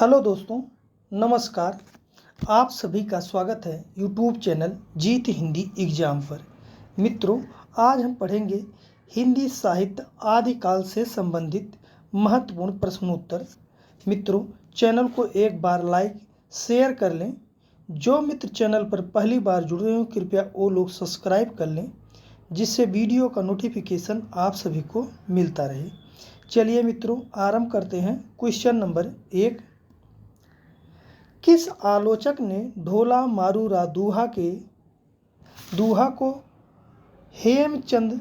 Hello दोस्तों, नमस्कार। आप सभी का स्वागत है यूट्यूब चैनल जीत हिंदी एग्जाम पर। मित्रों, आज हम पढ़ेंगे हिंदी साहित्य आदिकाल से संबंधित महत्वपूर्ण प्रश्नोत्तर। मित्रों, चैनल को एक बार लाइक शेयर कर लें। जो मित्र चैनल पर पहली बार जुड़े हों कृपया वो लोग सब्सक्राइब कर लें, जिससे वीडियो का नोटिफिकेशन आप सभी को मिलता रहे। चलिए मित्रों, आरंभ करते हैं। Question number 1। किस आलोचक ने ढोला मारूरा दोहा को हेमचंद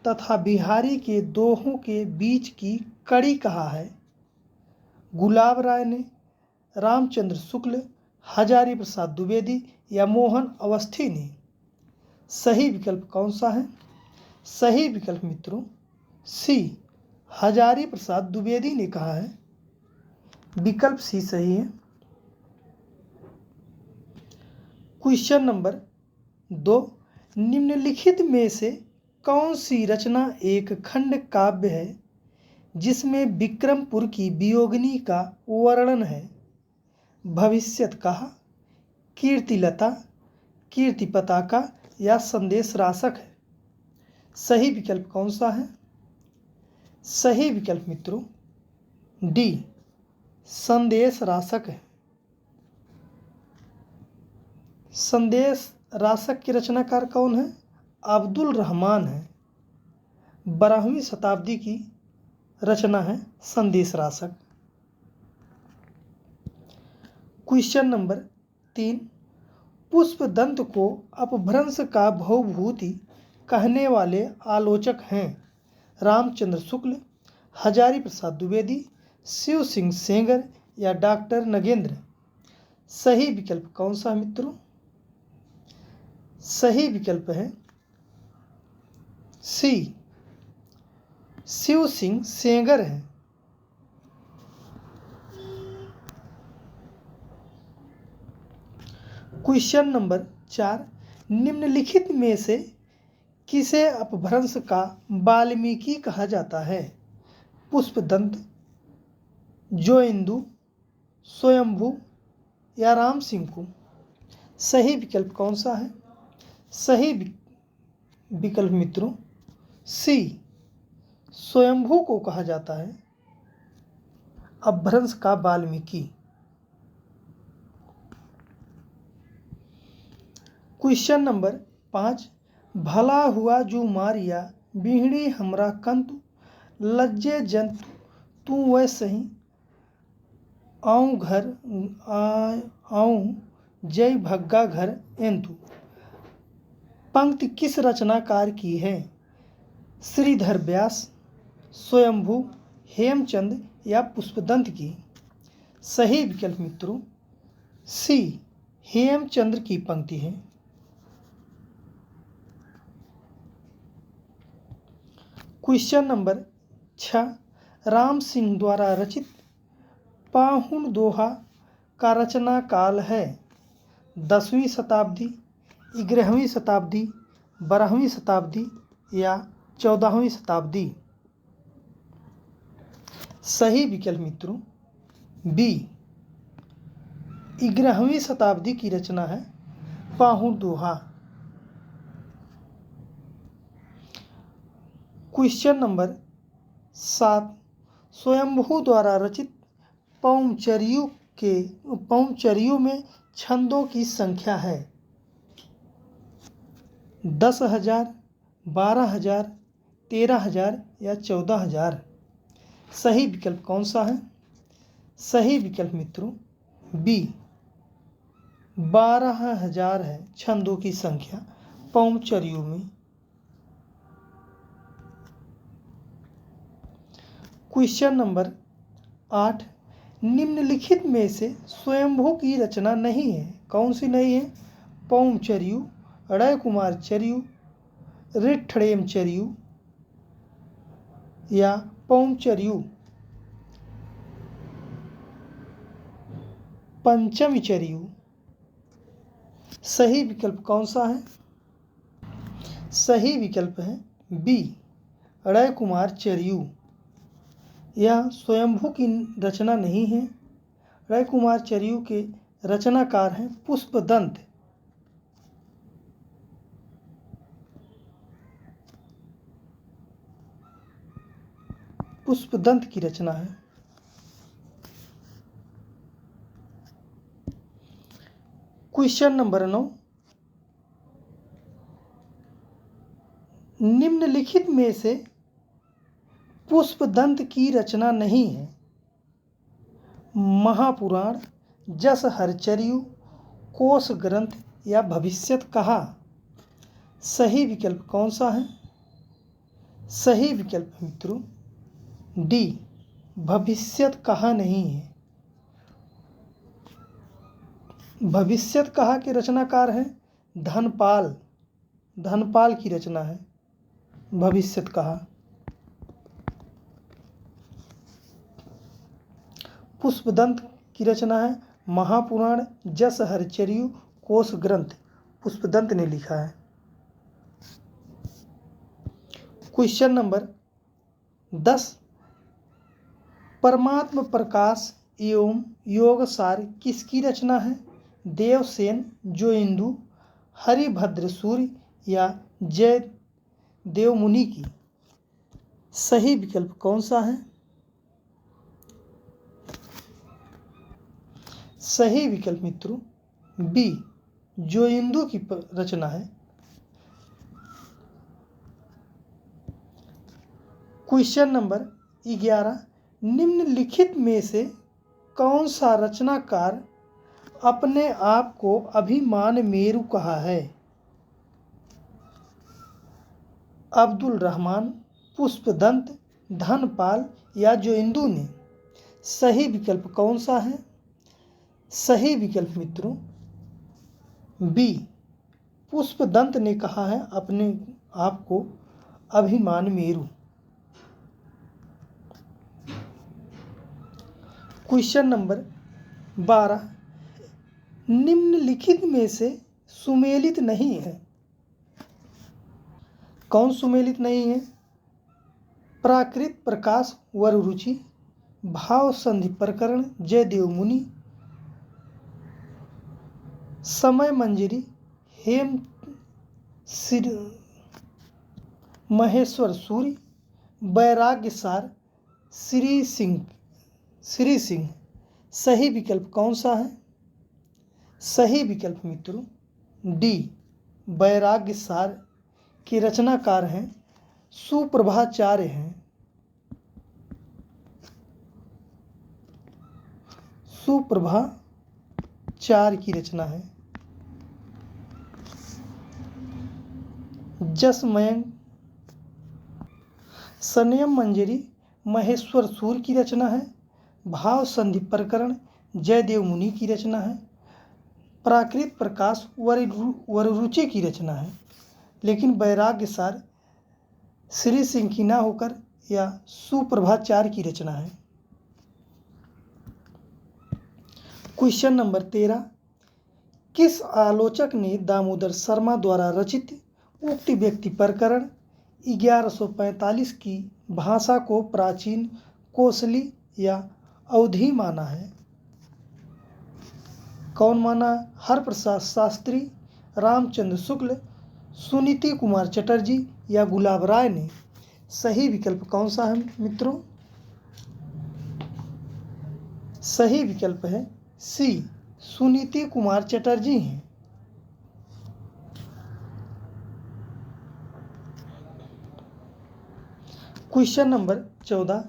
तथा बिहारी के दोहों के बीच की कड़ी कहा है? गुलाब राय ने, रामचंद्र शुक्ल, हजारी प्रसाद द्विवेदी या मोहन अवस्थी ने? सही विकल्प कौन सा है? सही विकल्प मित्रों सी, हजारी प्रसाद द्विवेदी ने कहा है। विकल्प सी सही है। Question number 2। निम्नलिखित में से कौन सी रचना एक खंड काव्य है जिसमें विक्रमपुर की वियोगिनी का वर्णन है? भविष्यत कहा, कीर्तिलता, कीर्ति पताका या संदेश राशक है? सही विकल्प कौन सा है? सही विकल्प मित्रों डी, संदेश राशक है। संदेश राशक के रचनाकार कौन है? अब्दुल रहमान है। 12वीं शताब्दी की रचना है संदेश राशक। Question number 3। पुष्पदंत को अपभ्रंश का भवभूति कहने वाले आलोचक हैं? रामचंद्र शुक्ल, हजारी प्रसाद द्विवेदी, शिव सिंह सेंगर या डॉक्टर नगेंद्र? सही विकल्प कौन सा है मित्रों? सही विकल्प है सी, शिव सिंह सेंगर है। Question number 4। निम्नलिखित में से किसे अपभ्रंश का वाल्मीकि कहा जाता है? पुष्पदंत, जोइंदु, स्वयंभू या राम सिंह को? सही विकल्प कौन सा है? सही विकल्प मित्रों सी, स्वयंभू को कहा जाता है अपभ्रंश का वाल्मीकि। Question number 5। भला हुआ जो मारिया बिहड़ी हमरा कंतु, लज्जे जंतु तू वह सही, आऊँ जय भग्गा घर एंतु? पंक्ति किस रचनाकार की है? श्रीधर व्यास, स्वयंभू, हेमचंद या पुष्पदंत की? सही विकल्प मित्रों सी, हेमचंद्र की पंक्ति है। Question number 6। राम सिंह द्वारा रचित पाहुन दोहा का रचना काल है? 10वीं शताब्दी, 11वीं शताब्दी, 12वीं शताब्दी या 14वीं शताब्दी? सही विकल्प मित्रों बी, 11वीं शताब्दी की रचना है पाहुन दोहा। Question number 7। स्वयंभू द्वारा रचित पौमचरियों में छंदों की संख्या है? 10,000, 12,000, 13,000 या 14,000? सही विकल्प कौन सा है? सही विकल्प मित्रों बी, 12,000 है छंदों की संख्या पौमचरियों में। Question number 8। निम्नलिखित में से स्वयंभू की रचना नहीं है? कौन सी नहीं है? पौमचरियु, अड़य कुमार चरियु, रिठड़ेम चरियु या पौमचरियु? पंचमी चरियु? सही विकल्प कौन सा है? सही विकल्प है बी, अड़य कुमार चरियु। यह स्वयंभू की रचना नहीं है। रायकुमार चरियू के रचनाकार हैं पुष्पदंत। पुष्पदंत की रचना है। क्वेश्चन नंबर 9, निम्नलिखित में से पुष्पदंत की रचना नहीं है। महापुराण, जस हरचरियु, कोश ग्रंथ या भविष्यत कहा। सही विकल्प कौन सा है? सही विकल्प मित्रों डी, भविष्यत कहा नहीं है। भविष्यत कहा के रचनाकार हैं धनपाल। धनपाल की रचना है भविष्यत कहा। पुष्पदंत की रचना है महापुराण, जस हरचरियु, कोश ग्रंथ। पुष्पदंत ने लिखा है। क्वेश्चन नंबर 10, परमात्म प्रकाश एवं योगसार किसकी रचना है? देवसेन, जोइंदू, हरिभद्र सूर्य या जय देवमुनि की। सही विकल्प कौन सा है? सही विकल्प मित्रों बी, जोइंदू की रचना है। क्वेश्चन नंबर 11, निम्नलिखित में से कौन सा रचनाकार अपने आप को अभिमान मेरु कहा है? अब्दुल रहमान, पुष्पदंत, धनपाल या जोइंदू ने। सही विकल्प कौन सा है? सही विकल्प मित्रों बी, पुष्पदंत ने कहा है अपने आप को अभिमान मेरु। क्वेश्चन नंबर 12, निम्नलिखित में से सुमेलित नहीं है। कौन सुमेलित नहीं है? प्राकृत प्रकाश वररुचि, भाव संधि प्रकरण जयदेव मुनि, समय मंजरी हेम महेश्वर सूर्य, वैराग्य सार श्री सिंह। सही विकल्प कौन सा है? सही विकल्प मित्रों डी, वैराग्य सार के रचनाकार हैं सुप्रभाचार्य हैं। सुप्रभाचार्य की रचना है। जसमयंग, संयम मंजरी महेश्वर सूर्य की रचना है। भाव संधि प्रकरण जयदेव मुनि की रचना है। प्राकृत प्रकाश वररुचि की रचना है। लेकिन वैराग्य सार श्री सिंह की ना होकर या सुप्रभाचार्य की रचना है। क्वेश्चन नंबर 13, किस आलोचक ने दामोदर शर्मा द्वारा रचित उक्त व्यक्ति प्रकरण 1145 की भाषा को प्राचीन, कोसली या अवधी माना है? कौन माना? हरप्रसाद शास्त्री, रामचंद्र शुक्ल, सुनीति कुमार चटर्जी या गुलाब राय ने। सही विकल्प कौन सा है मित्रों? सही विकल्प है सी, सुनीति कुमार चटर्जी हैं। क्वेश्चन नंबर 14,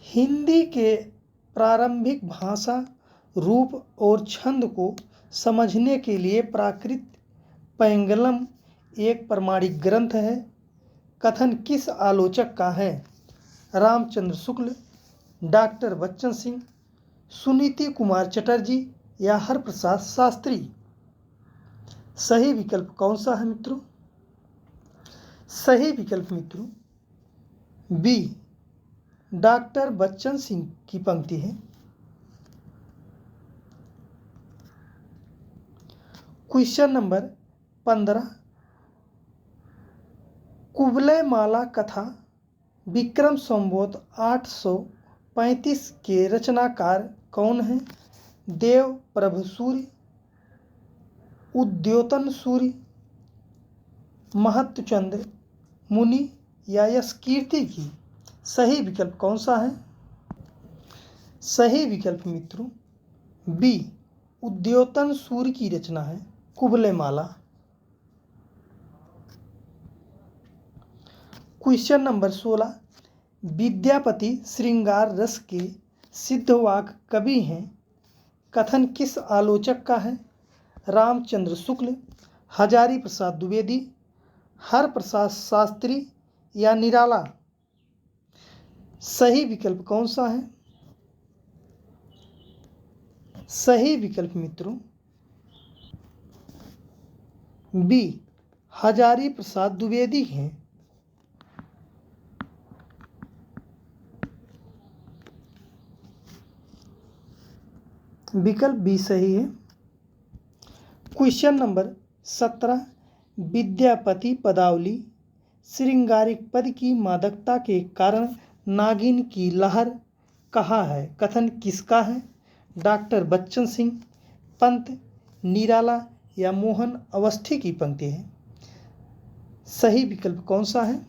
हिंदी के प्रारंभिक भाषा, रूप और छंद को समझने के लिए प्राकृत पैंगलम एक प्रमाणिक ग्रंथ है। कथन किस आलोचक का है? रामचंद्र शुक्ल, डॉक्टर बच्चन सिंह, सुनीति कुमार चटर्जी या हरप्रसाद शास्त्री। सही विकल्प कौन सा है मित्रों? सही विकल्प मित्रों बी, डॉक्टर बच्चन सिंह की पंक्ति है। क्वेश्चन नंबर 15, कुबलय माला कथा विक्रम संवत 835 के रचनाकार कौन हैं? देव प्रभ सूर्य, उद्योतन सूर्य, महत्वचंद्र मुनि या यश कीर्ति की। सही विकल्प कौन सा है? सही विकल्प मित्रों बी, उद्योतन सूर्य की रचना है कुवलयमाला। क्वेश्चन नंबर 16, विद्यापति श्रृंगार रस के सिद्धवाक कवि हैं। कथन किस आलोचक का है? रामचंद्र शुक्ल, हजारी प्रसाद द्विवेदी, हर प्रसाद शास्त्री या निराला। सही विकल्प कौन सा है? सही विकल्प मित्रों बी, हजारी प्रसाद द्विवेदी हैं। विकल्प बी सही है। क्वेश्चन नंबर 17, विद्यापति पदावली श्रृंगारिक पद की मादकता के कारण नागिन की लहर कहा है। कथन किसका है? डॉक्टर बच्चन सिंह, पंत, निराला या मोहन अवस्थी की पंक्ति है। सही विकल्प कौन सा है?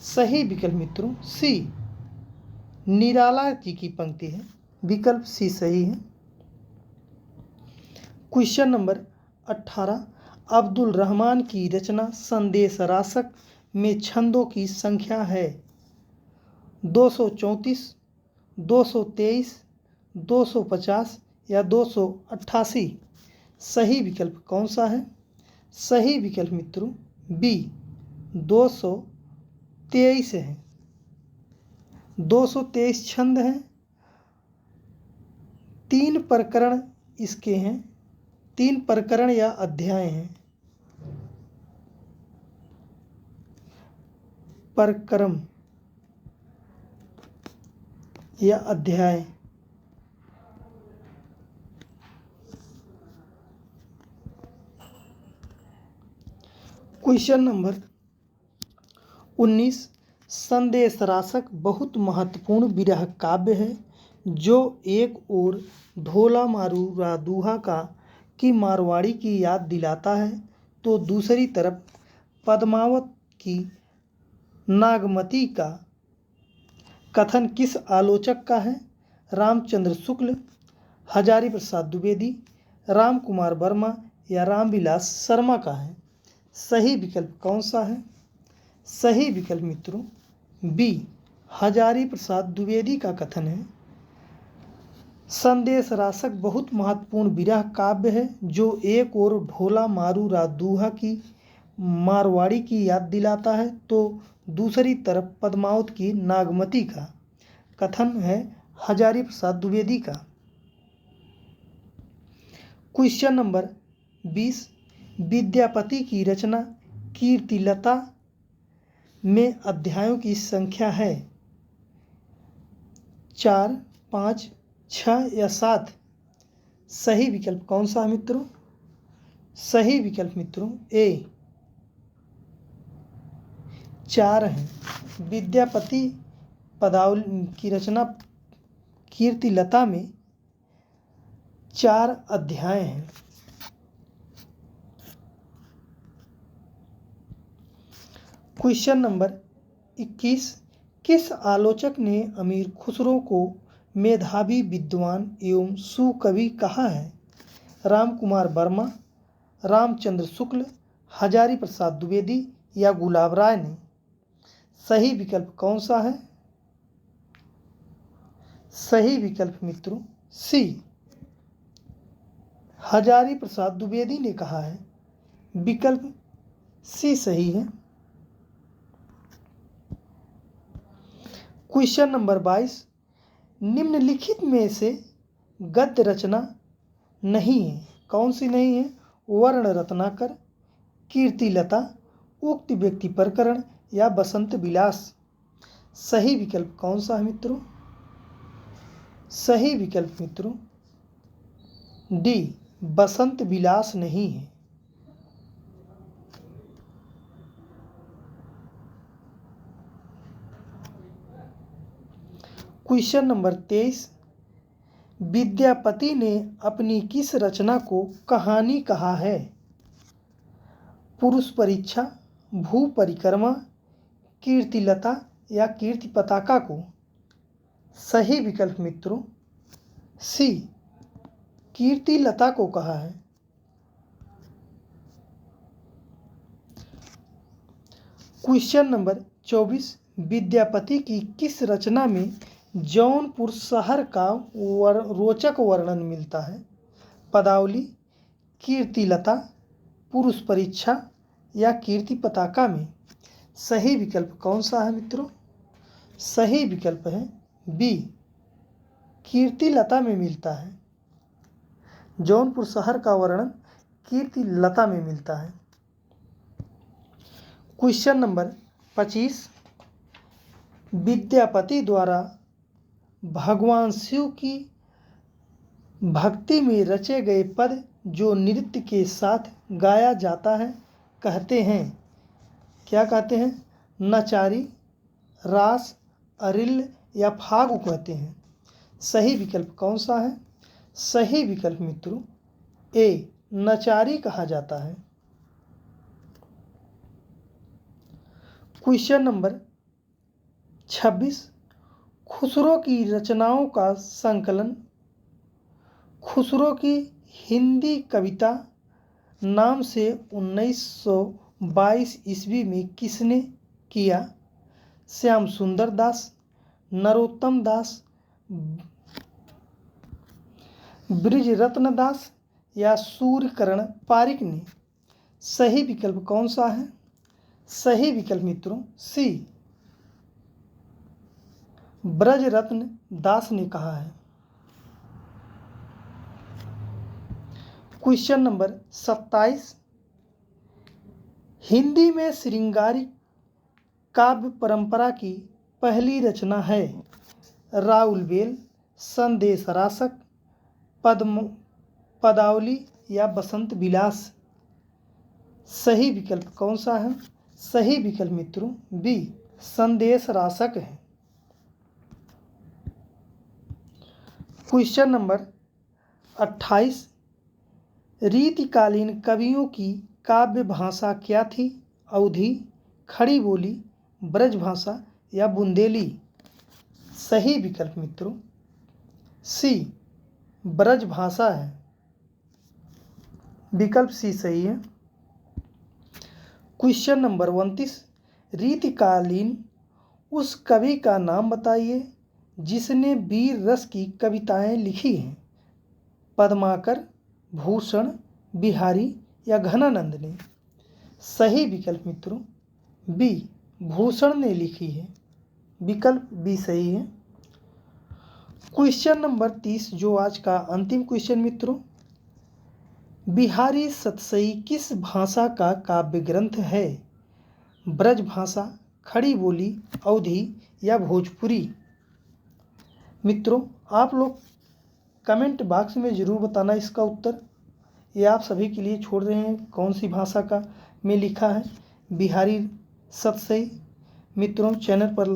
सही विकल्प मित्रों सी, निराला जी की पंक्ति है। विकल्प सी सही है। क्वेश्चन नंबर 18, अब्दुल रहमान की रचना संदेश रासक में छंदों की संख्या है 234, 223, 250 या 288। सही विकल्प कौन सा है? सही विकल्प मित्रों बी, 223 है। 223 छंद हैं। 3 प्रकरण इसके हैं, 3 प्रकरण या अध्याय हैं। प्रकरण या अध्याय। क्वेश्चन नंबर 19, संदेश रासक बहुत महत्वपूर्ण विरह काव्य है जो एक ओर ढोला मारूरा दूहा की मारवाड़ी की याद दिलाता है तो दूसरी तरफ पद्मावत की नागमती का। कथन किस आलोचक का है? रामचंद्र शुक्ल, हजारी प्रसाद द्विवेदी, राम कुमार वर्मा या रामविलास शर्मा का है। सही विकल्प कौन सा है? सही विकल्प मित्रों बी, हजारी प्रसाद द्विवेदी का कथन है। संदेश रासक बहुत महत्वपूर्ण विरह काव्य है जो एक ओर ढोला मारूरा दूहा की मारवाड़ी की याद दिलाता है तो दूसरी तरफ पद्मावत की नागमती का। कथन है हजारी प्रसाद द्विवेदी का। क्वेश्चन नंबर 20, विद्यापति की रचना कीर्तिलता में अध्यायों की संख्या है 4, 5, 6 या 7। सही विकल्प कौन सा है मित्रों? सही विकल्प मित्रों ए, 4 है। विद्यापति पदावली की रचना कीर्तिलता में 4 अध्याय हैं। क्वेश्चन नंबर 21, किस आलोचक ने अमीर खुसरो को मेधावी विद्वान एवं सुकवि कहा है? राम कुमार वर्मा, रामचंद्र शुक्ल, हजारी प्रसाद द्विवेदी या गुलाब राय ने। सही विकल्प कौन सा है? सही विकल्प मित्रों सी, हजारी प्रसाद द्विवेदी ने कहा है। विकल्प सी सही है। क्वेश्चन नंबर 22, निम्नलिखित में से गद्य रचना नहीं है। कौन सी नहीं है? वर्ण रत्नाकर, कीर्तिलता, उक्त व्यक्ति प्रकरण या बसंत विलास। सही विकल्प कौन सा है मित्रों? सही विकल्प मित्रों डी, बसंत विलास नहीं है। क्वेश्चन नंबर 23, विद्यापति ने अपनी किस रचना को कहानी कहा है? पुरुष परीक्षा, भू परिक्रमा, कीर्तिलता या कीर्ति पताका को? सही विकल्प मित्रों सी, कीर्तिलता को कहा है। क्वेश्चन नंबर 24, विद्यापति की किस रचना में जौनपुर शहर का रोचक वर्णन मिलता है? पदावली, कीर्तिलता, पुरुष परीक्षा या कीर्ति पताका में? सही विकल्प कौन सा है मित्रों? सही विकल्प है बी, कीर्तिलता में मिलता है। जौनपुर शहर का वर्णन कीर्तिलता में मिलता है। क्वेश्चन नंबर 25, विद्यापति द्वारा भगवान शिव की भक्ति में रचे गए पद जो नृत्य के साथ गाया जाता है कहते हैं? क्या कहते हैं? नचारी, रास, अरिल या फागु कहते हैं। सही विकल्प कौन सा है? सही विकल्प मित्रों ए, नचारी कहा जाता है। क्वेश्चन नंबर 26, खुसरो की रचनाओं का संकलन खुसरो की हिंदी कविता नाम से 1922 ईस्वी में किसने किया? श्याम सुंदर दास, नरोत्तम दास, ब्रिजरत्न दास या सूर्यकर्ण पारिक ने? सही विकल्प कौन सा है? सही विकल्प मित्रों सी, ब्रजरत्न दास ने कहा है। क्वेश्चन नंबर 27, हिंदी में श्रृंगारी काव्य परंपरा की पहली रचना है? राउल बेल, संदेश रासक, पदावली या बसंत विलास? सही विकल्प कौन सा है? सही विकल्प मित्रों बी, संदेश रासक है। क्वेश्चन नंबर 28, रीतिकालीन कवियों की काव्य भाषा क्या थी? अवधी, खड़ी बोली, ब्रज भाषा या बुंदेली? सही विकल्प मित्रों सी, ब्रज भाषा है। विकल्प सी सही है। क्वेश्चन नंबर 29, रीतिकालीन उस कवि का नाम बताइए जिसने वीर रस की कविताएं लिखी हैं? पद्माकर, भूषण, बिहारी या घनानंद ने? सही विकल्प मित्रों बी, भूषण ने लिखी है। विकल्प बी सही है। क्वेश्चन नंबर 30 जो आज का अंतिम क्वेश्चन मित्रों, बिहारी सतसई किस भाषा का काव्य ग्रंथ है? ब्रज भाषा, खड़ी बोली, अवधी या भोजपुरी? मित्रों आप लोग कमेंट बॉक्स में ज़रूर बताना इसका उत्तर। ये आप सभी के लिए छोड़ रहे हैं कौन सी भाषा का में लिखा है बिहारी सतसई। मित्रों चैनल पर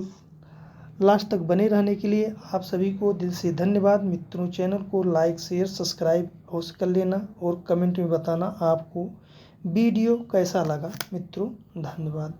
लास्ट तक बने रहने के लिए आप सभी को दिल से धन्यवाद। मित्रों चैनल को लाइक, शेयर, सब्सक्राइब अवश्य कर लेना और कमेंट में बताना आपको वीडियो कैसा लगा। मित्रों धन्यवाद।